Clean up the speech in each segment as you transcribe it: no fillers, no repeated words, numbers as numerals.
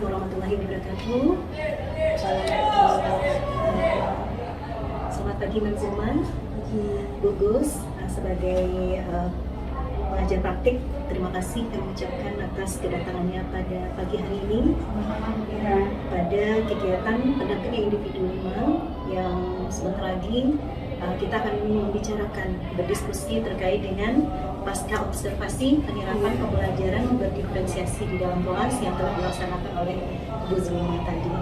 Assalamualaikum warahmatullahi wabarakatuh. Selamat pagi Mbak Zuma, Gugus sebagai pengajar praktik. Terima kasih kami ucapkan atas kedatangannya pada pagi hari ini pada kegiatan pendampingan individu 5 yang sebentar lagi kita akan membicarakan, berdiskusi terkait dengan pasca observasi penerapan pembelajaran berdiferensiasi di dalam kelas yang telah dilaksanakan oleh Bu Zuma tadi.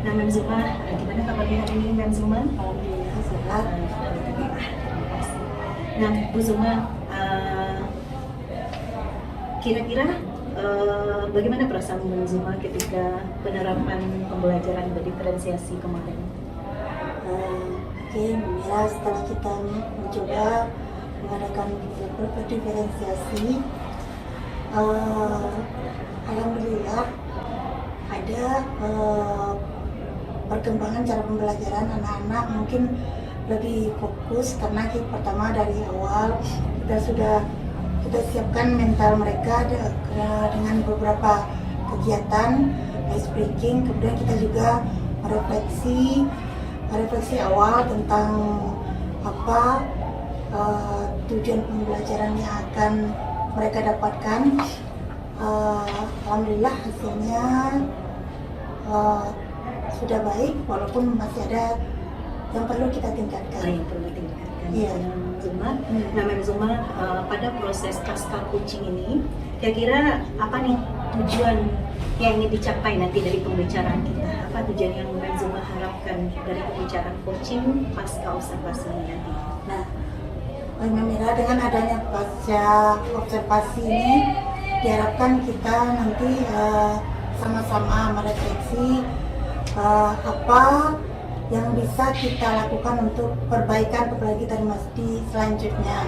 Nah, Mbak Zuma, gimana kabarnya hari ini, Mbak Zuma? Alhamdulillah sehat. Terima kasih. Nah, Bu Zuma, kira-kira bagaimana perasaan Mbak Zuma ketika penerapan pembelajaran berdiferensiasi kemarin? Alhamdulillah setelah kita mencoba mengadakan berdiferensiasi, alhamdulillah ada perkembangan cara pembelajaran anak-anak mungkin lebih fokus karena pertama dari awal kita siapkan mental mereka dengan beberapa kegiatan ice breaking, kemudian kita juga refleksi awal tentang apa tujuan pembelajaran yang akan mereka dapatkan. Alhamdulillah hasilnya sudah baik, walaupun masih ada yang perlu kita tingkatkan. Yang perlu ditingkatkan. Iya. Zuma, nah Mbak Zuma, pada proses pasca coaching ini, kira-kira apa nih tujuan yang ingin dicapai nanti dari pembicaraan kita? Apa tujuan yang Mbak Zuma harapkan dari pembicaraan coaching pasca observasi ini nanti? Nah, Mbak Mira, dengan adanya pasca observasi ini diharapkan kita nanti sama-sama merefleksi apa yang bisa kita lakukan untuk perbaikan kita di selanjutnya.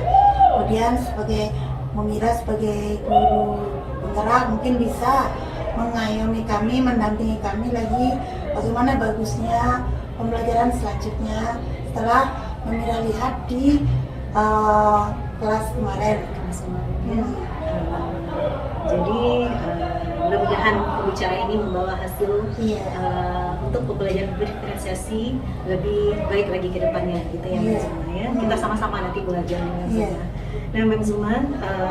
Kemudian sebagai Mira sebagai guru penggerak mungkin bisa mengayomi kami, mendampingi kami lagi bagaimana bagusnya pembelajaran selanjutnya setelah Mira lihat di kelas kemarin. Jadi mudah-mudahan pembicaraan ini membawa hasil untuk pembelajaran berdiferensiasi lebih baik lagi ke depannya gitu ya Mbak Zuma ya. Kita sama-sama nanti belajar Mbak Zuma. Nah Mbak Zuma,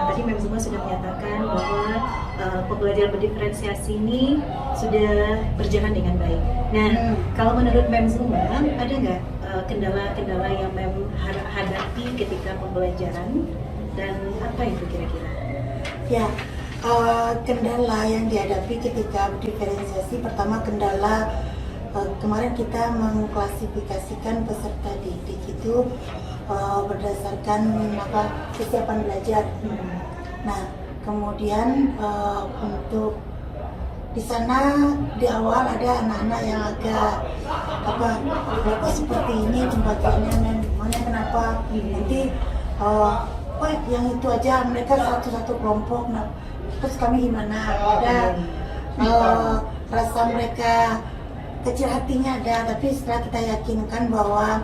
tadi Mbak Zuma sudah menyatakan bahwa pembelajaran berdiferensiasi ini sudah berjalan dengan baik. Nah kalau menurut Mbak Zuma, ada nggak kendala-kendala yang Mbak hadapi ketika pembelajaran dan apa itu kira-kira? Ya, kendala yang dihadapi ketika diferensiasi, pertama kendala kemarin kita mengklasifikasikan peserta didik itu berdasarkan kesiapan belajar. Nah, kemudian untuk di sana di awal ada anak-anak yang agak seperti ini pembagiannya, memangnya kenapa nanti yang itu aja mereka satu-satu kelompok. Nah, terus kami gimana? Ada rasa mereka kecil hatinya ada, tapi setelah kita yakinkan bahwa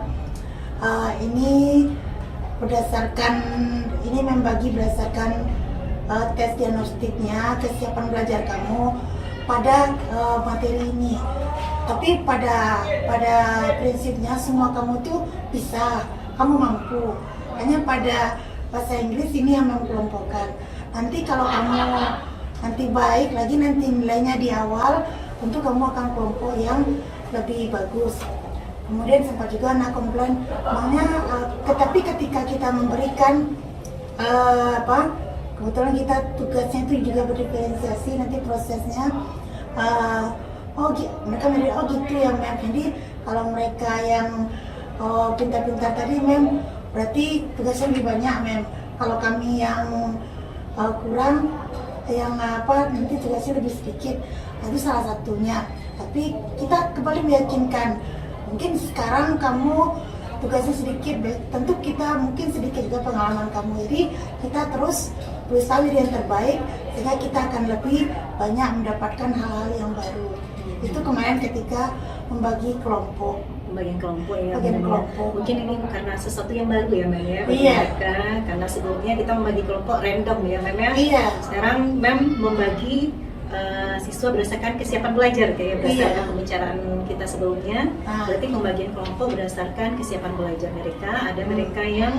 ini membagi berdasarkan tes diagnostiknya, kesiapan belajar kamu pada materi ini. Tapi pada prinsipnya semua kamu tuh bisa, kamu mampu. Hanya pada bahasa Inggris ini yang mengkelompokkan. Nanti kalau kamu nanti baik lagi, nanti nilainya di awal, tentu kamu akan kelompok yang lebih bagus. Kemudian sempat juga anak komplain, tetapi ketika kita memberikan kebetulan kita tugasnya itu juga berdiferensiasi nanti prosesnya. Mereka bilang, oh gitu ya Mem. Jadi kalau mereka yang pintar-pintar tadi Mem, berarti tugasnya lebih banyak Mem. Kalau kami yang kurang, yang nanti tugasnya lebih sedikit. Itu salah satunya. Tapi kita kembali meyakinkan, mungkin sekarang kamu tugasnya sedikit, tentu kita mungkin sedikit juga pengalaman kamu. Jadi kita terus berusaha menjadi yang terbaik sehingga kita akan lebih banyak mendapatkan hal-hal yang baru. Itu kemarin ketika membagi kelompok. Pembagian kelompok ya. Bagian kelompok. Mungkin ini karena sesuatu yang baru ya Mem ya bagi Iya. mereka, karena sebelumnya kita membagi kelompok random ya Mem ya. Iya. Sekarang Mem membagi siswa berdasarkan kesiapan belajar kayak berdasarkan Iya. pembicaraan kita sebelumnya. Berarti pembagian kelompok berdasarkan kesiapan belajar mereka. Ada mereka yang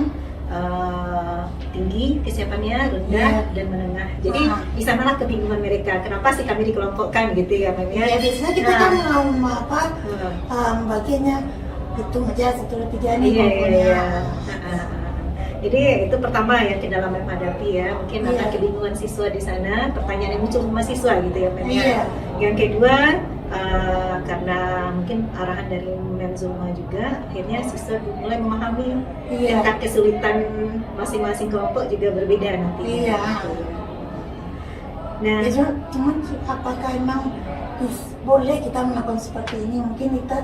tinggi kesiapannya, rendah Iya. dan menengah. Jadi di sanalah kebingungan mereka. Kenapa sih kami dikelompokkan gitu ya, Mem ya? Ya biasanya kita kan bagiannya hitung aja 1, 2, 3 nih Iya, kelompoknya. iya. Jadi itu pertama yang kendala Mem hadapi ya, mungkin Iya. akan kebingungan siswa di sana, pertanyaan yang muncul ke mahasiswa gitu ya, Mem ya. Iya. Yang kedua karena mungkin arahan dari Mem Zulma juga, akhirnya siswa mulai memahami Iya. tingkat kesulitan masing-masing kelompok juga berbeda nantinya. Iya. Nah, Ya, cuman apakah emang boleh kita melakukan seperti ini? Mungkin kita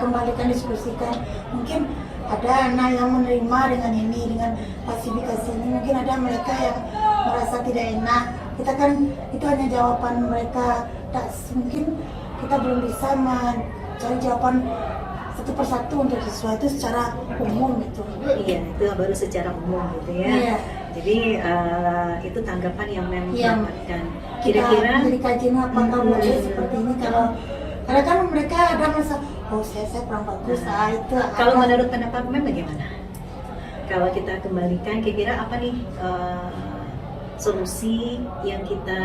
kembalikan diskusikan. Mungkin ada anak yang menerima dengan ini, dengan klasifikasi ini. Mungkin ada mereka yang merasa tidak enak. Kita kan itu hanya jawaban mereka. Mungkin kita belum bisa mencari jawaban satu persatu untuk siswa itu secara umum gitu. iya itu baru secara umum gitu ya. Iya. Jadi itu tanggapan yang Mem Iya. dapatkan. Kita Kira-kira jadi kajian apakah boleh seperti ini kalau karena kan mereka ada masa saya kurang bagus itu kalau ada. menurut pendapat Mem bagaimana? Kalau kita kembalikan, kira-kira apa nih solusi yang kita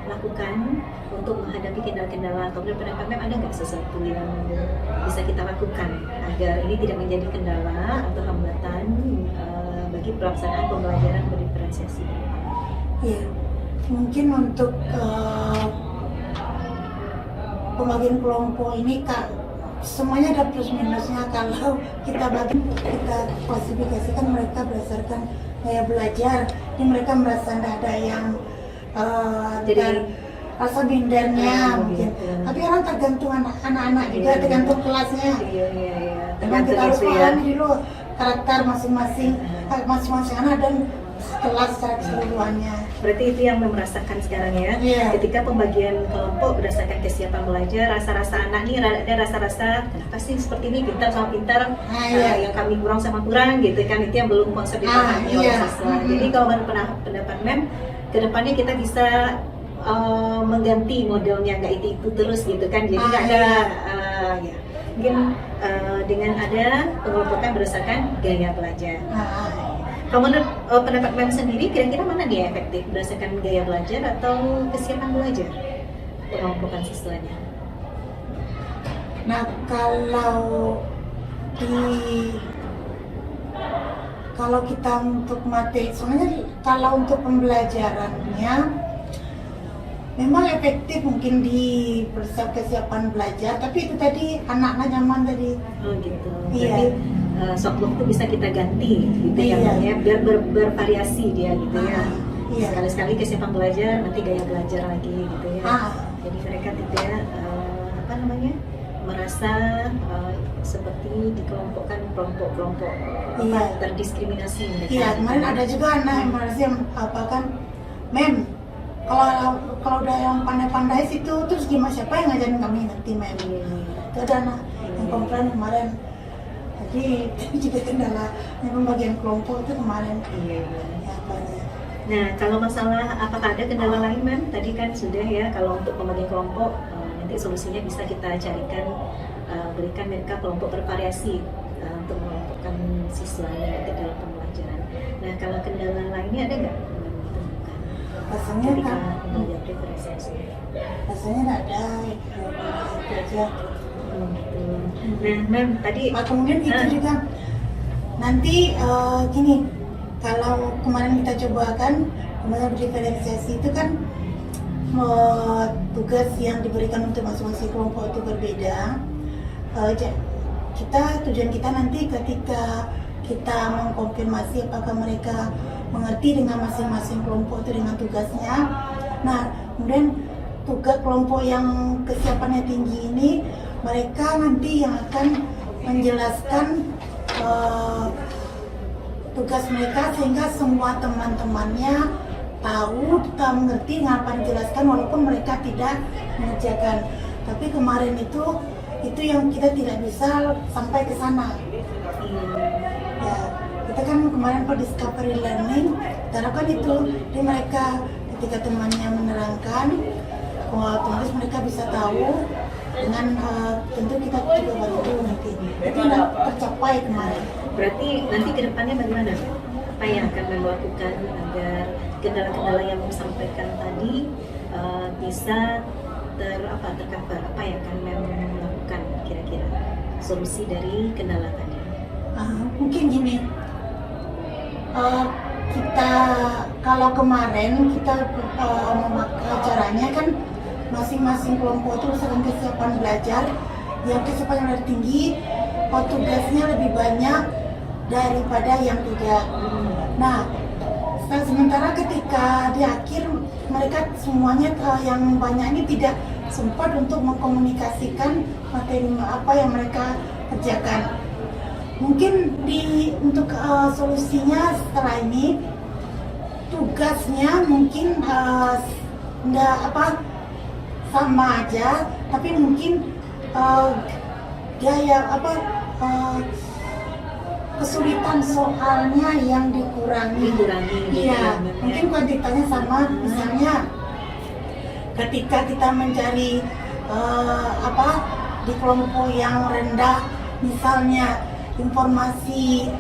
lakukan untuk menghadapi kendala-kendala, atau menurut pendapat Mem ada nggak sesuatu yang bisa kita lakukan agar ini tidak menjadi kendala atau hambatan bagi pelaksanaan pembelajaran berdiferensiasi? Iya, mungkin untuk pembagian kelompok ini Kak, semuanya ada plus minusnya. Kalau kita klasifikasikan mereka berdasarkan gaya belajar, ini mereka merasa tidak ada yang Jadi rasa bindernya mungkin. gitu. Tapi orang tergantung anak-anak juga, Iya. tergantung kelasnya. Iya. Memang kita harus itu ya. pahami dulu karakter masing-masing anak dan kelas secara keseluruhannya. Berarti itu yang merasakan sekarang ya. Iya. Ketika pembagian kelompok berdasarkan kesiapan belajar, rasa-rasa anak nih ada rasa-rasa kenapa sih seperti ini, pintar sama pintar, Iya. yang kami kurang sama kurang gitu kan, itu yang belum konsep dipahami oleh Iya. siswa. Jadi kalau menurut pendapat Mem, kedepannya kita bisa mengganti modelnya, nggak itu terus gitu kan. Jadi nggak ada ya mungkin dengan ada pengelompokan berdasarkan gaya belajar. Kalau menurut pendapat Mem sendiri, kira-kira mana dia efektif, berdasarkan gaya belajar atau kesiapan belajar pengelompokan siswanya? Nah, kalau kita untuk materi, sebenarnya kalau untuk pembelajarannya memang efektif mungkin di kesiapan belajar, tapi itu tadi anak-anak nyaman tadi. Oh gitu. Iya. Jadi soft lock itu bisa kita ganti gitu ya, Iya. Mem, ya, biar bervariasi dia gitu ya. Iya. Sekali-sekali kesiapan belajar, nanti gaya belajar lagi gitu ya. Jadi mereka tidak merasa seperti dikelompokkan kelompok-kelompok Iya. terdiskriminasi mereka. Iya, kemarin ada juga anak yang merasa Mem, kalau udah yang pandai-pandai situ, terus gimana, siapa yang ngajarin kami nanti Mem? Iya. Itu ada anak yang komplain kemarin. Jadi itu juga kendala yang pembagian kelompok itu kemarin. Iya. Ya, banyak. Nah, kalau masalah apakah ada kendala lain, Mem? Tadi kan sudah ya, kalau untuk pembagian kelompok nanti solusinya bisa kita carikan, berikan mereka kelompok bervariasi untuk mengelompokkan siswanya ke dalam pembelajaran. Nah, kalau kendala lainnya ada nggak? Rasanya Ketika kan, pembelajaran diferensiasi. rasanya nggak ada itu aja. Gitu. Nah, Mem, tadi Kemudian itu juga nanti gini, kalau kemarin kita coba kan pembelajaran berdiferensiasi itu kan tugas yang diberikan untuk masing-masing kelompok itu berbeda. Tujuan kita nanti ketika kita mengkonfirmasi apakah mereka mengerti dengan masing-masing kelompok itu dengan tugasnya. Nah, kemudian tugas kelompok yang kesiapannya tinggi ini, mereka nanti yang akan menjelaskan tugas mereka sehingga semua teman-temannya tahu, kita mengerti apa yang dijelaskan walaupun mereka tidak mengerjakan. Tapi kemarin itu yang kita tidak bisa sampai ke sana. Ya, kita kan kemarin per discovery learning, harapkan itu, jadi mereka ketika temannya menerangkan, otomatis mereka bisa tahu dengan tentu kita juga bantu nanti. Itu sudah tercapai kemarin. Berarti nanti ke depannya bagaimana? Apa yang akan melakukan agar kendala-kendala yang disampaikan tadi bisa tercover? Apa yang akan melakukan kira-kira solusi dari kendala tadi? Mungkin gini, kita kalau kemarin kita memakai acaranya kan masing-masing kelompok itu berdasarkan kesiapan belajar, yang kesiapan yang lebih tinggi, tugasnya lebih banyak daripada yang tidak. Nah, sementara ketika di akhir mereka semuanya yang banyak ini tidak sempat untuk mengkomunikasikan materi apa yang mereka kerjakan. Mungkin untuk solusinya setelah ini tugasnya mungkin sama aja, tapi mungkin kesulitan soalnya yang dikurangi. Iya, mungkin kuantitasnya sama. Misalnya ketika kita mencari di kelompok yang rendah, misalnya informasi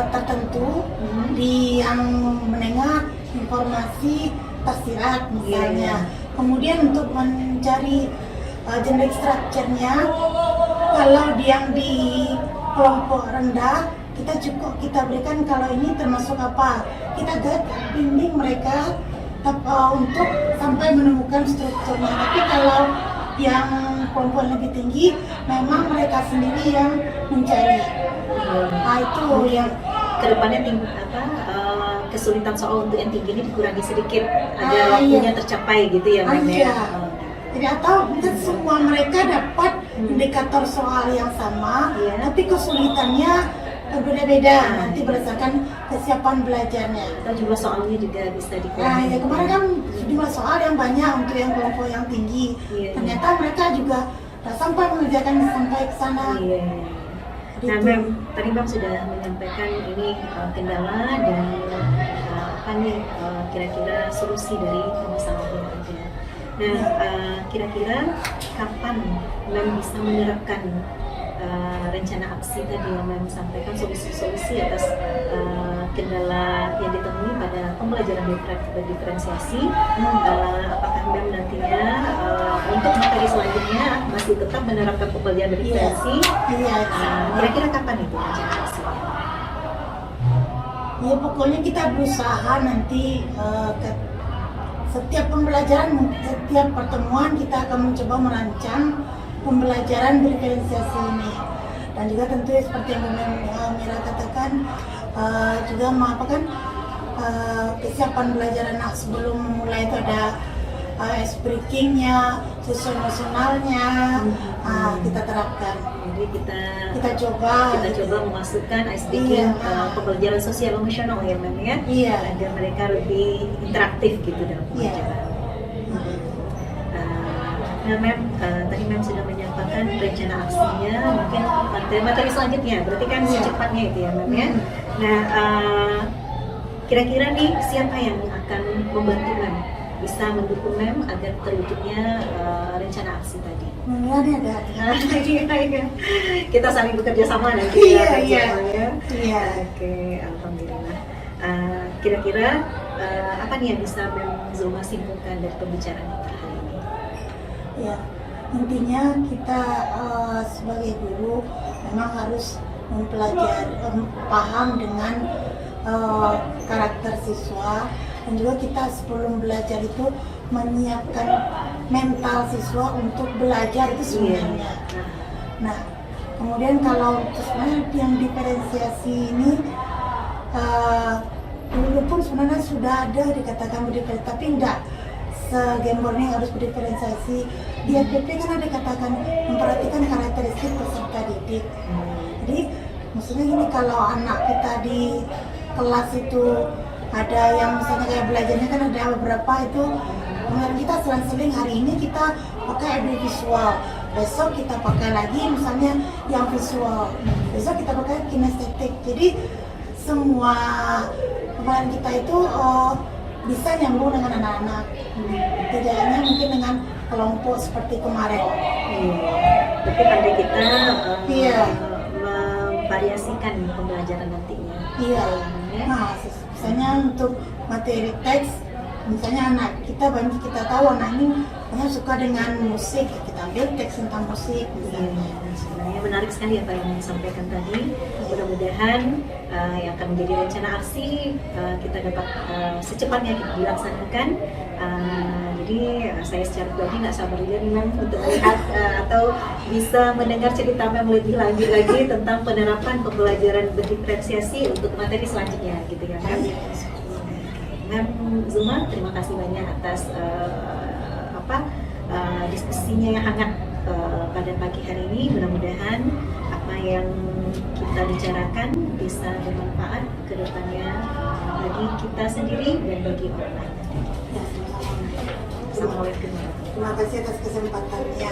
tertentu, di yang menengah informasi tersirat misalnya. Kemudian untuk mencari generic structure-nya, kalau yang di kelompok rendah kita berikan kalau ini termasuk apa, kita bimbing mereka untuk sampai menemukan strukturnya. Tapi kalau yang kelompok lebih tinggi, memang mereka sendiri yang mencari. Itu yang kedepannya kesulitan soal untuk yang tinggi ini dikurangi sedikit agar waktunya tercapai gitu ya, Mbak ya. Jadi atau mungkin semua mereka dapat indikator soal yang sama, tapi kesulitannya berbeda-beda nanti berdasarkan kesiapan belajarnya. Atau jumlah soalnya juga bisa dikurangi. Kemarin kan jumlah soal yang banyak untuk yang kelompok yang tinggi. Ternyata mereka juga tak sampai mengerjakan sampai ke sana. Nah, Mem, tadi Bang sudah menyampaikan ini kendala dan kira-kira solusi dari permasalahan yang ada. Nah, kira-kira kapan Mem bisa menerapkan rencana aksi tadi yang Mem sampaikan, solusi-solusi atas kendala yang ditemui pada pembelajaran diferensiasi? Apakah Mem nantinya untuk materi selanjutnya masih tetap menerapkan pembelajaran diferensiasi? Kira-kira kapan itu rencana aksinya? Ya pokoknya kita berusaha nanti setiap pembelajaran, setiap pertemuan kita akan mencoba merancang pembelajaran diferensiasi ini. Dan juga tentu seperti yang Mira katakan, juga kesiapan belajar anak sebelum mulai itu ada ice breaking-nya, sosial emosionalnya, kita terapkan. Jadi kita coba memasukkan ice breaking pembelajaran sosial emosional ya, Mem ya, agar mereka lebih interaktif gitu dalam pembelajaran. Nah, Mem, tadi Mem sudah menyampaikan rencana aksinya, mungkin materi selanjutnya, berarti kan secepatnya itu ya, Mem ya. Nah, kira-kira nih siapa yang akan membantu Mem bisa mendukung Mem agar terwujudnya rencana aksi tadi? Ada. Kita saling bekerja sama nanti. Iya. Oke, alhamdulillah. Kira-kira apa nih yang bisa Mem Zulma simpulkan dari pembicaraan kita hari ini? Ya, intinya kita sebagai guru memang harus mempelajari, paham dengan karakter siswa, dan juga kita sebelum belajar itu menyiapkan mental siswa untuk belajar itu sebenarnya. Nah, kemudian kalau sebenarnya yang diferensiasi ini dulu pun sebenarnya sudah ada dikatakan berdiferensiasi, tapi enggak segembornya harus berdiferensiasi. Di FPP kan ada katakan memperhatikan karakteristik peserta didik. Jadi maksudnya gini, kalau anak kita di kelas itu ada yang misalnya kayak belajarnya kan ada beberapa itu, kemudian kita selang-seling hari ini kita pakai audiovisual, besok kita pakai lagi misalnya yang visual, besok kita pakai kinestetik. Jadi semua kemarin kita itu bisa nyambung dengan anak-anak. Tidak hanya mungkin dengan kelompok seperti kemarin. Tapi pandai kita Iya. memvariasikan pembelajaran nantinya. Iya. Ya. Nah, misalnya untuk materi teks, misalnya anak kita banyak kita tahu anak ini banyak suka dengan musik, kita ambil teks tentang musik misalnya. Sebenarnya menarik sekali apa yang disampaikan tadi. Mudah-mudahan yang akan menjadi rencana aksi kita dapat secepatnya kita dilaksanakan. Jadi saya secara pribadi nggak sabar juga memang untuk melihat atau bisa mendengar cerita yang lebih lanjut lagi tentang penerapan pembelajaran berdiferensiasi untuk materi selanjutnya, gitu ya kan? Mem Zuma, terima kasih banyak atas diskusinya yang hangat pada pagi hari ini. Mudah-mudahan apa yang kita bicarakan bisa bermanfaat ke depannya bagi kita sendiri dan bagi orang lain. Assalamualaikum. Terima kasih atas kesempatannya.